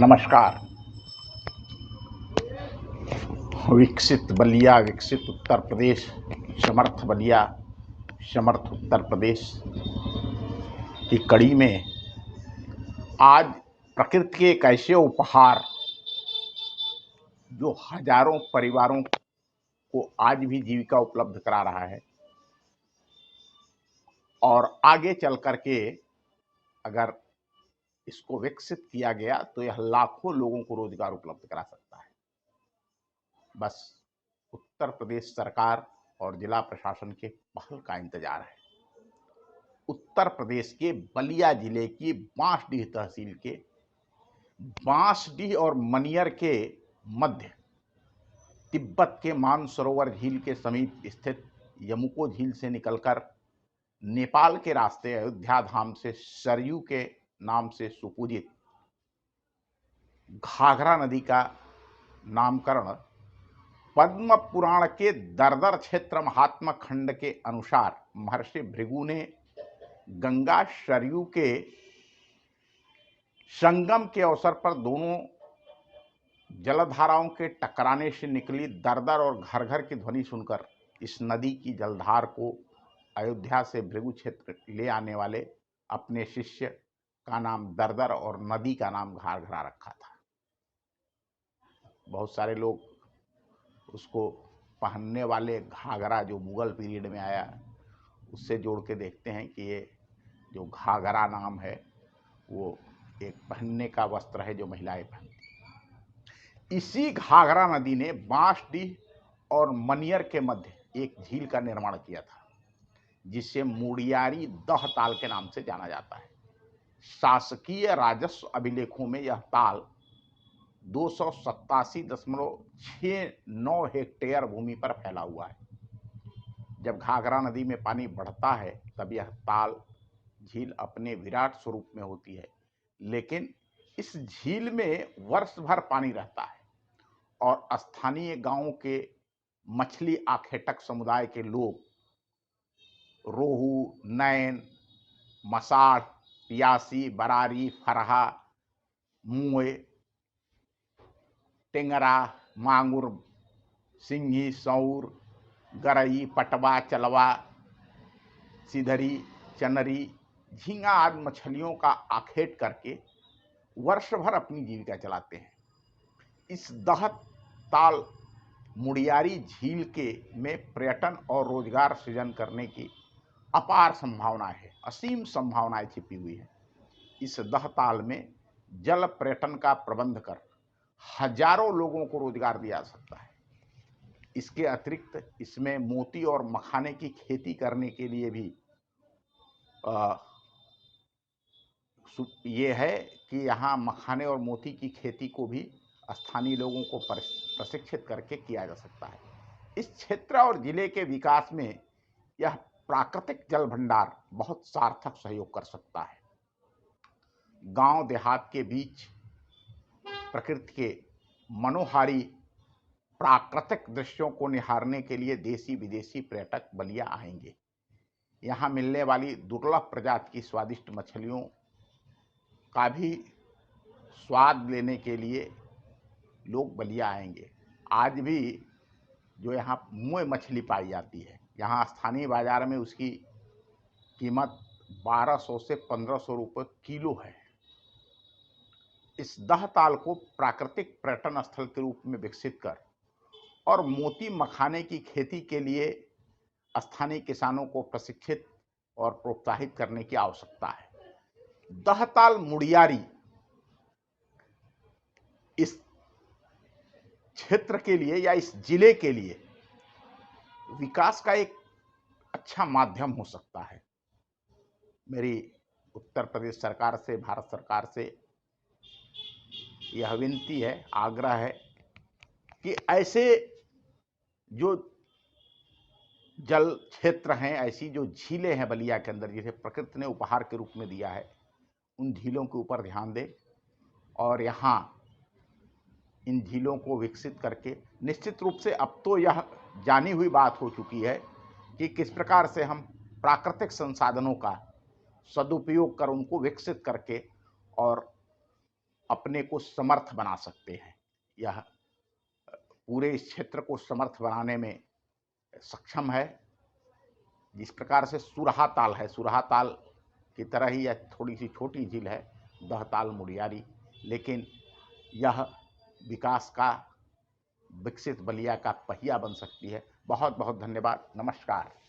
नमस्कार। विकसित बलिया, विकसित उत्तर प्रदेश, समर्थ बलिया, समर्थ उत्तर प्रदेश की कड़ी में आज प्रकृति के एक ऐसे उपहार जो हजारों परिवारों को आज भी जीविका उपलब्ध करा रहा है और आगे चल करके अगर इसको विकसित किया गया तो यह लाखों लोगों को रोजगार उपलब्ध करा सकता है। बस उत्तर प्रदेश सरकार और जिला प्रशासन के पहल का इंतजार है। उत्तर प्रदेश के बलिया जिले की बांसडीह तहसील के बांसडीह और मनियर के मध्य तिब्बत के मानसरोवर झील के समीप स्थित यमुको झील से निकलकर नेपाल के रास्ते अयोध्या धाम से सरयू के नाम से सुपूजित घाघरा नदी का नामकरण पद्म पुराण के दरदर क्षेत्र महात्मा खंड के अनुसार महर्षि भृगु ने गंगा सरयू के संगम के अवसर पर दोनों जलधाराओं के टकराने से निकली दरदर और घर घर की ध्वनि सुनकर इस नदी की जलधार को अयोध्या से भृगु क्षेत्र ले आने वाले अपने शिष्य का नाम दरदर और नदी का नाम घाघरा रखा था। बहुत सारे लोग उसको पहनने वाले घाघरा जो मुगल पीरियड में आया उससे जोड़ के देखते हैं कि ये जो घाघरा नाम है वो एक पहनने का वस्त्र है जो महिलाएं पहनती। इसी घाघरा नदी ने बांसडीह और मनियर के मध्य एक झील का निर्माण किया था जिसे मुड़ियारी दह ताल के नाम से जाना जाता है। शासकीय राजस्व अभिलेखों में यह ताल 287.69 हेक्टेयर भूमि पर फैला हुआ है। जब घाघरा नदी में पानी बढ़ता है तब यह ताल झील अपने विराट स्वरूप में होती है, लेकिन इस झील में वर्ष भर पानी रहता है और स्थानीय गांवों के मछली आखेटक समुदाय के लोग रोहू, नैन, मसाढ़, पियासी, बरारी, फरहा, मुए, टेंगरा, मांगुर, सिंघी, सौर, गरई, पटवा, चलवा, सिधरी, चनरी, झींगा आदि मछलियों का आखेट करके वर्ष भर अपनी जीविका चलाते हैं। इस दह ताल मुड़ियारी झील के में पर्यटन और रोजगार सृजन करने की अपार संभावनाएं है, असीम संभावनाएं छिपी हुई है। इस दह ताल में जल पर्यटन का प्रबंध कर हजारों लोगों को रोजगार दिया जा सकता है। इसके अतिरिक्त इसमें मोती और मखाने की खेती करने के लिए भी ये है कि यहाँ मखाने और मोती की खेती को भी स्थानीय लोगों को प्रशिक्षित करके किया जा सकता है। इस क्षेत्र और जिले के विकास में यह प्राकृतिक जल भंडार बहुत सार्थक सहयोग कर सकता है। गांव देहात के बीच प्रकृति के मनोहारी प्राकृतिक दृश्यों को निहारने के लिए देशी विदेशी पर्यटक बलिया आएंगे। यहाँ मिलने वाली दुर्लभ प्रजाति की स्वादिष्ट मछलियों का भी स्वाद लेने के लिए लोग बलिया आएंगे। आज भी जो यहाँ मुए मछली पाई जाती है, यहाँ स्थानीय बाजार में उसकी कीमत 1200 से 1500 रुपये किलो है। इस दह ताल को प्राकृतिक पर्यटन स्थल के रूप में विकसित कर और मोती मखाने की खेती के लिए स्थानीय किसानों को प्रशिक्षित और प्रोत्साहित करने की आवश्यकता है। दह ताल मुड़ियारी इस क्षेत्र के लिए या इस जिले के लिए विकास का एक अच्छा माध्यम हो सकता है। मेरी उत्तर प्रदेश सरकार से, भारत सरकार से यह विनती है, आग्रह है कि ऐसे जो जल क्षेत्र हैं, ऐसी जो झीलें हैं बलिया के अंदर जिसे प्रकृति ने उपहार के रूप में दिया है, उन झीलों के ऊपर ध्यान दें और यहाँ इन झीलों को विकसित करके निश्चित रूप से अब तो यह जानी हुई बात हो चुकी है कि किस प्रकार से हम प्राकृतिक संसाधनों का सदुपयोग कर उनको विकसित करके और अपने को समर्थ बना सकते हैं। यह पूरे इस क्षेत्र को समर्थ बनाने में सक्षम है। जिस प्रकार से सुरहा ताल है, सुरहा ताल की तरह ही यह थोड़ी सी छोटी झील है, दहताल मुड़ियारी, लेकिन यह विकास का, विकसित बलिया का पहिया बन सकती है। बहुत बहुत धन्यवाद। नमस्कार।